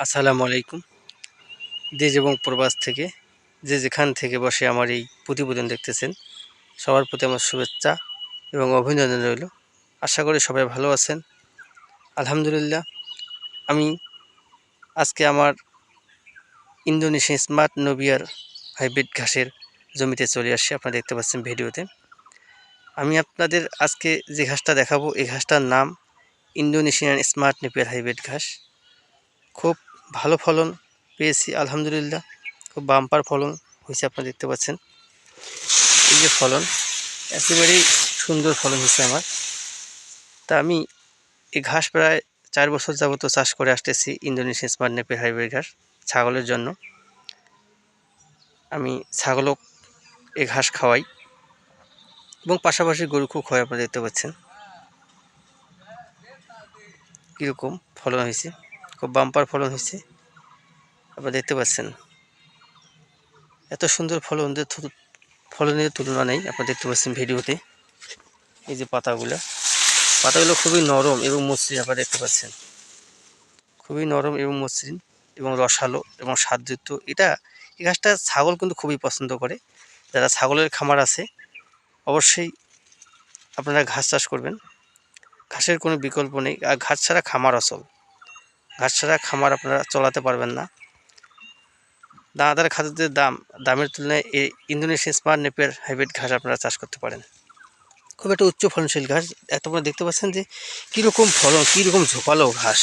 আসসালামু আলাইকুম। দেশ এবং প্রবাস থেকে যে যেখান থেকে বসে আমার এই প্রতিবেদন দেখতেছেন, সবার প্রতি আমার শুভেচ্ছা এবং অভিনন্দন রইল। আশা করি সবাই ভালো আছেন। আলহামদুলিল্লাহ। আমি আজকে আমার ইন্দোনেশিয়ান স্মার্ট নোবিয়ার হাইব্রিড ঘাসের জমিতে চলে আসছি। আপনারা দেখতে পাচ্ছেন ভিডিওতে। আমি আপনাদের আজকে যে ঘাসটা দেখাবো, এই ঘাসটার নাম ইন্দোনেশিয়ান স্মার্ট নেপিয়ার হাইব্রিড ঘাস। খুব ভালো ফলন পেয়েছি আলহামদুলিল্লাহ। খুব বাম্পার ফলন হয়েছে, আপনারা দেখতে পাচ্ছেন। এই যে ফলন, একেবারেই সুন্দর ফলন হয়েছে আমার। তা আমি এই ঘাস প্রায় 4 বছর যাবত চাষ করে আসতেছি, ইন্দোনেশিয়ান স্মার্ট নেপিয়ার হাইব্রিড ঘাস ছাগলের জন্য। আমি ছাগলও এই ঘাস খাওয়াই এবং পাশাপাশি গরুকেও খাওয়াই। আপনারা দেখতে পাচ্ছেন কীরকম ফলন হয়েছে, খুব বাম্পার ফলন হয়েছে। আপনারা দেখতে পাচ্ছেন এত সুন্দর ফলনের তুলনা নেই। আপনারা দেখতে পাচ্ছেন ভিডিওতে। এই যে পাতাগুলো খুবই নরম এবং মসৃণ। আপনারা দেখতে পাচ্ছেন খুবই নরম এবং মসৃণ এবং রসালো এবং স্বাদযুক্ত। এই ঘাসটা ছাগল কিন্তু খুবই পছন্দ করে। যারা ছাগলের খামার আছে অবশ্যই আপনারা ঘাস চাষ করবেন। ঘাসের কোনো বিকল্প নেই। আর ঘাস ছাড়া খামার অচল। ঘাস ছাড়া খামার আপনারা চলাতে পারবেন না। দানাদার খাদ্যের দামের তুলনায় এই ইন্দোনেশিয়ান স্মার্ট নেপিয়ার হাইব্রিড ঘাস আপনারা চাষ করতে পারেন। খুব একটা উচ্চ ফলনশীল ঘাস। আপনারা দেখতে পাচ্ছেন যে কীরকম ফলন, কীরকম ঝোপালো ঘাস।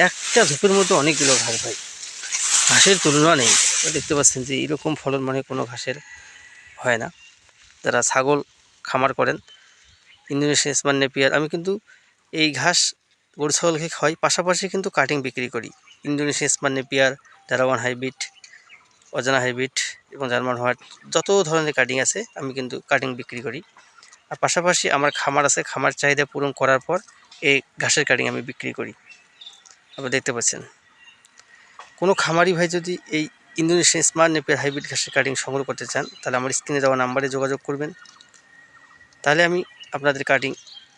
একটা ঝোপের মধ্যে অনেকগুলো ঘাস ভাই, ঘাসের তুলনা নেই। দেখতে পাচ্ছেন যে এরকম ফলন মানে কোনো ঘাসের হয় না। যারা ছাগল খামার করেন, ইন্দোনেশিয়ান স্মার্ট নেপিয়ার, আমি কিন্তু এই ঘাস গরু ছাগলকে খাওয়াই, পাশাপাশি কিন্তু কাটিং বিক্রি করি। ইন্দোনেশিয়ান স্মার্ট নেপিয়ার, দারাওয়ান হাইব্রিড, অজানা হাইব্রিড এবং জার্মান হোয়াইট, যত ধরনের কাটিং আছে আমি কিন্তু কাটিং বিক্রি করি। আর পাশাপাশি আমার খামার আছে, খামার চাহিদা পূরণ করার পর এই ঘাসের কাটিং আমি বিক্রি করি। আপনারা দেখতে পাচ্ছেন কোনো খামারি ভাই যদি এই ইন্দোনেশিয়ান স্মার্ট নেপিয়ার হাইব্রিড ঘাসের কাটিং সংগ্রহ করতে চান, তাহলে আমার স্ক্রিনে দেওয়া নাম্বারে যোগাযোগ করবেন। তাহলে আমি আপনাদের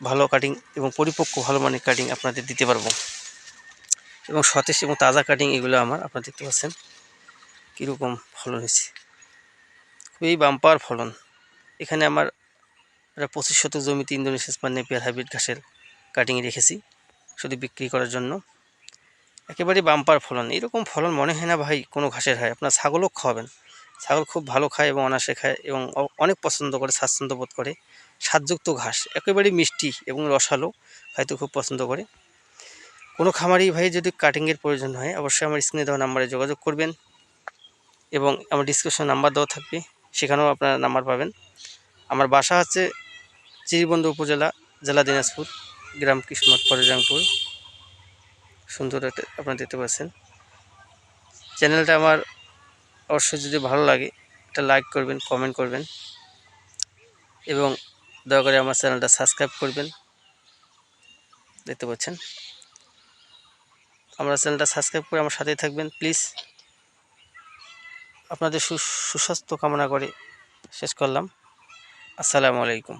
ভালো কাটিং এবং পরিপক্ক ভালো মানের কাটিং আপনাদের দিতে পারবো এবং সতেজ এবং তাজা কাটিং এগুলো আমার। আপনারা দেখতে পাচ্ছেন কীরকম ফলন হয়েছে, খুবই বাম্পার ফলন। এখানে আমার প্রায় 25 শতক জমিতে ইন্দোনেশিয়ান স্মার্ট নেপিয়ার হাইব্রিড ঘাসের কাটিং রেখেছি শুধু বিক্রি করার জন্য। একেবারে বাম্পার ফলন। এরকম ফলন মনে হয় না ভাই কোনো ঘাসের হয়। আপনার ছাগলও খাওয়াবেন, ছাগল খুব ভালো খায় এবং অনায়াসে খায় এবং অনেক পছন্দ করে, স্বাচ্ছন্দ্য বোধ করে। স্বাদযুক্ত ঘাস, একেবারেই মিষ্টি এবং রসালো, খাইতে খুব পছন্দ করে। কোনো খামারি ভাই যদি কাটিংয়ের প্রয়োজন হয় অবশ্যই আমার স্ক্রিনে দেওয়া নাম্বারে যোগাযোগ করবেন এবং আমার ডিসক্রিপশন নাম্বার দেওয়া থাকবে, সেখানেও আপনারা নাম্বার পাবেন। আমার বাসা হচ্ছে চিরিবন্দর উপজেলা, জেলা দিনাজপুর, গ্রাম কিসমত, পরেশরামপুর। সুন্দর একটা আপনারা দেখতে পাচ্ছেন। চ্যানেলটা আমার অবশ্যই যদি ভালো লাগে একটা লাইক করবেন, কমেন্ট করবেন এবং দয়া করে আমার চ্যানেলটা সাবস্ক্রাইব করবেন। দেখতে পাচ্ছেন আমার চ্যানেলটা সাবস্ক্রাইব করে আমার সাথেই থাকবেন প্লিজ। আপনাদের সুস্বাস্থ্য কামনা করে শেষ করলাম। আসসালামু আলাইকুম।